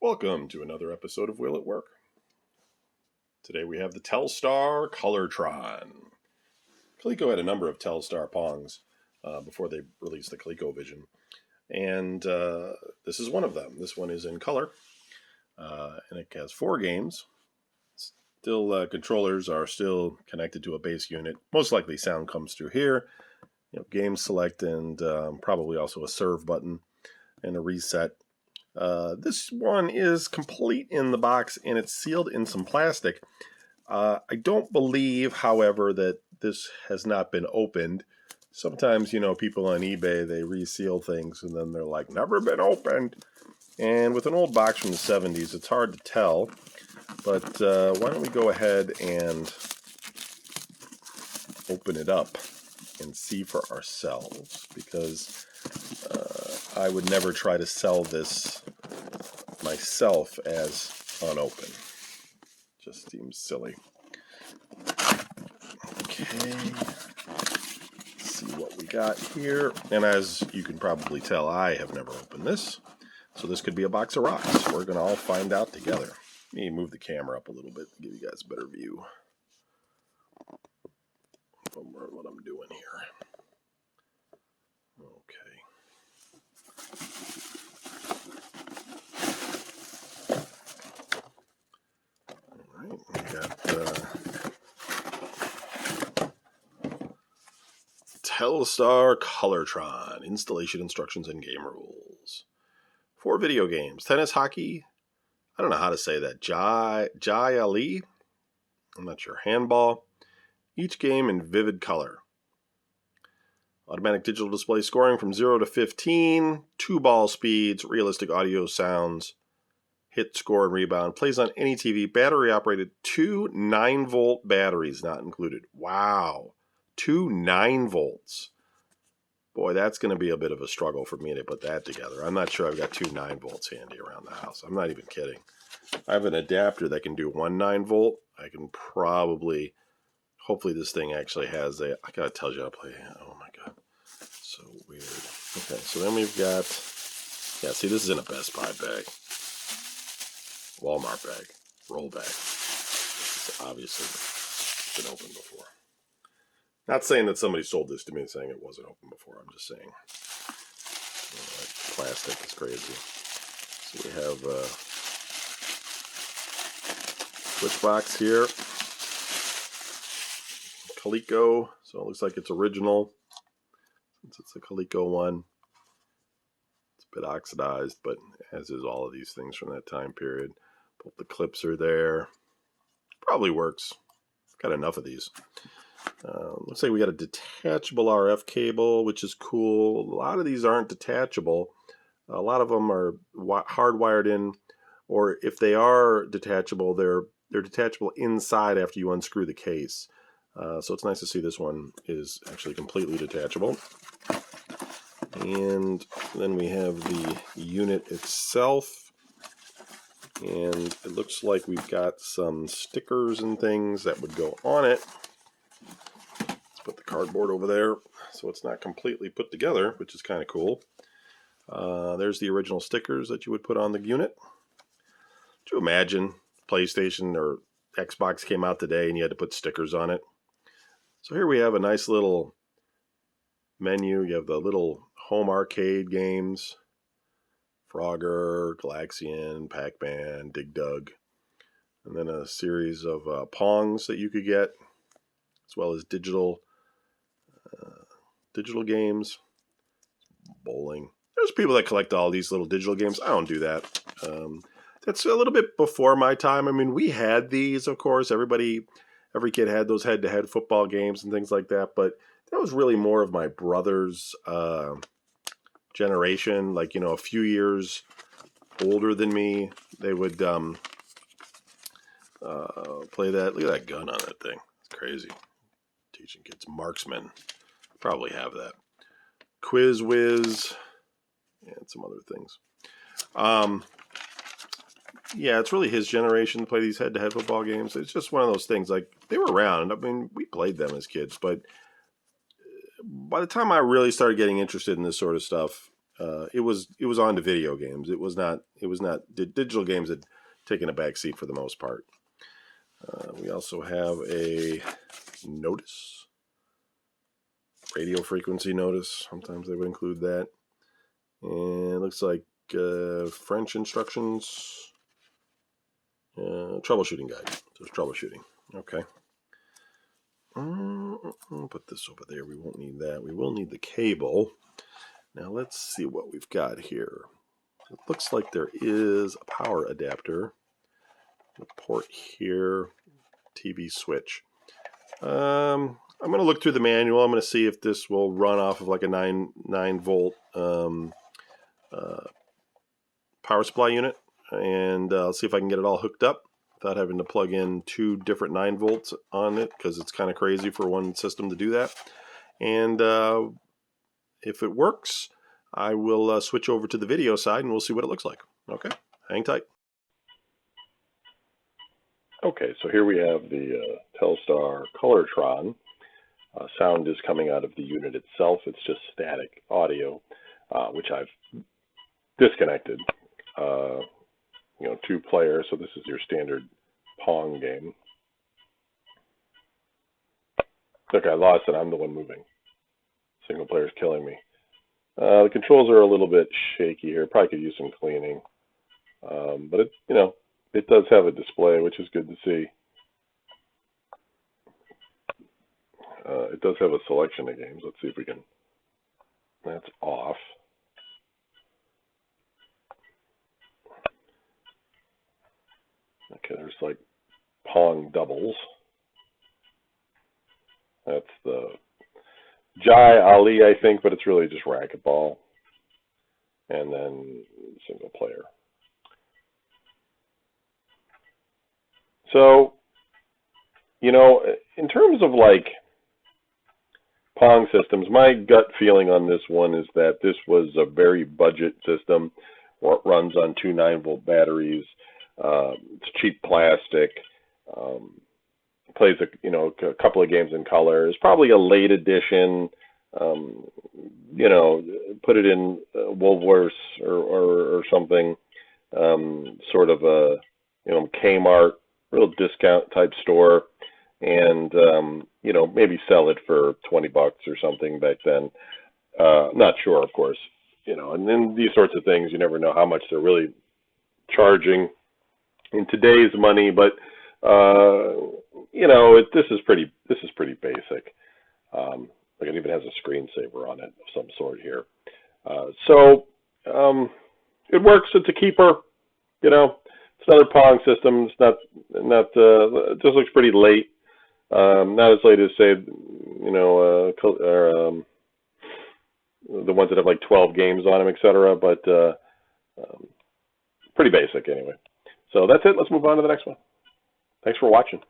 Welcome to another episode of Will It Work. Today we have the Telstar Colortron. Coleco had a number of Telstar Pongs before they released the ColecoVision. And this is one of them. This one is in color. And it has 4 games. Still, controllers are still connected to a base unit. Most likely sound comes through here. Game select and probably also a serve button and a reset. This one is complete in the box and it's sealed in some plastic. I don't believe, however, that this has not been opened. Sometimes, people on eBay, they reseal things and then they're like, never been opened. And with an old box from the 70s, it's hard to tell. But why don't we go ahead and open it up and see for ourselves, because I would never try to sell this myself as unopened. Just seems silly. Okay, let's see what we got here. And as you can probably tell, I have never opened this. So this could be a box of rocks. We're going to all find out together. Let me move the camera up a little bit to give you guys a better view of what I'm doing here. Okay. All right, we got Telstar Colortron, installation instructions and game rules. 4 video games: tennis, hockey, I don't know how to say that, Jai-Ali, I'm not sure, handball, each game in vivid color. Automatic digital display scoring from 0 to 15, 2 ball speeds, realistic audio sounds, hit, score, and rebound. Plays on any TV. Battery operated. 2 9-volt batteries not included. Wow. 2 9 volts. Boy, that's going to be a bit of a struggle for me to put that together. I'm not sure I've got 2 9 volts handy around the house. I'm not even kidding. I have an adapter that can do 1 9 volt. I can probably, hopefully this thing actually has a, I got to tell you how to play. Oh my God. So weird. Okay, so then we've got, yeah, see, this is in a Best Buy bag. Walmart bag. Roll bag. It's obviously been opened before. Not saying that somebody sold this to me and saying it wasn't open before. I'm just saying. Plastic is crazy. So we have a switch box here. Coleco. So it looks like it's original. Since it's a Coleco one. It's a bit oxidized, but as is all of these things from that time period. Both the clips are there. Probably works. Got enough of these. Looks like we got a detachable RF cable, which is cool. A lot of these aren't detachable. A lot of them are hardwired in, or if they are detachable, they're detachable inside after you unscrew the case. So it's nice to see this one is actually completely detachable. And then we have the unit itself. And it looks like we've got some stickers and things that would go on it. Put the cardboard over there so it's not completely put together, which is kind of cool. There's the original stickers that you would put on the unit. Could you imagine PlayStation or Xbox came out today and you had to put stickers on it? So here we have a nice little menu. You have the little home arcade games, Frogger, Galaxian, Pac-Man, Dig Dug, and then a series of Pongs that you could get, as well as digital games, bowling. There's people that collect all these little digital games. I don't do that. That's a little bit before my time. I mean, we had these, of course. Every kid had those head-to-head football games and things like that. But that was really more of my brother's generation. Like, a few years older than me. They would play that. Look at that gun on that thing. It's crazy. Teaching kids. Marksman. Probably have that. Quiz Whiz. And some other things. Yeah, it's really his generation to play these head-to-head football games. It's just one of those things. Like, they were around. I mean, we played them as kids. But by the time I really started getting interested in this sort of stuff, it was on to video games. It was not. Digital games had taken a back seat for the most part. We also have a notice, radio frequency notice. Sometimes they would include that. And it looks like French instructions, troubleshooting guide. So it's troubleshooting. Okay. I'll put this over there. We won't need that. We will need the cable. Now let's see what we've got here. It looks like there is a power adapter. The port here, TV switch. I'm going to look through the manual. I'm going to see if this will run off of like a 9 volt power supply unit, and I'll see if I can get it all hooked up without having to plug in 2 different 9 volts on it, because it's kind of crazy for one system to do that. And if it works, I will switch over to the video side and we'll see what it looks like. Okay, hang tight. Okay, so here we have the Telstar Colortron. Sound is coming out of the unit itself. It's just static audio, which I've disconnected. 2 players, so this is your standard Pong game. Look, I lost it. I'm the one moving. Single player's killing me. The controls are a little bit shaky here. Probably could use some cleaning. But it, it does have a display, which is good to see. It does have a selection of games. Let's see if we can. That's off. Okay, there's like Pong doubles. That's the Jai Ali, I think, but it's really just racquetball. And then single player. So, in terms of like Pong systems, my gut feeling on this one is that this was a very budget system. It runs on 2 9-volt batteries. It's cheap plastic. Plays a couple of games in color. It's probably a late edition. Put it in Woolworths or something. Sort of a Kmart, real discount type store, and maybe sell it for $20 or something back then. Not sure, of course. And then these sorts of things, you never know how much they're really charging in today's money, but this is pretty basic. Like it even has a screensaver on it of some sort here. It works. It's a keeper. It's another Pong system. It's not. It just looks pretty late. Not as late as say, the ones that have like 12 games on them, etc. But pretty basic anyway. So that's it. Let's move on to the next one. Thanks for watching.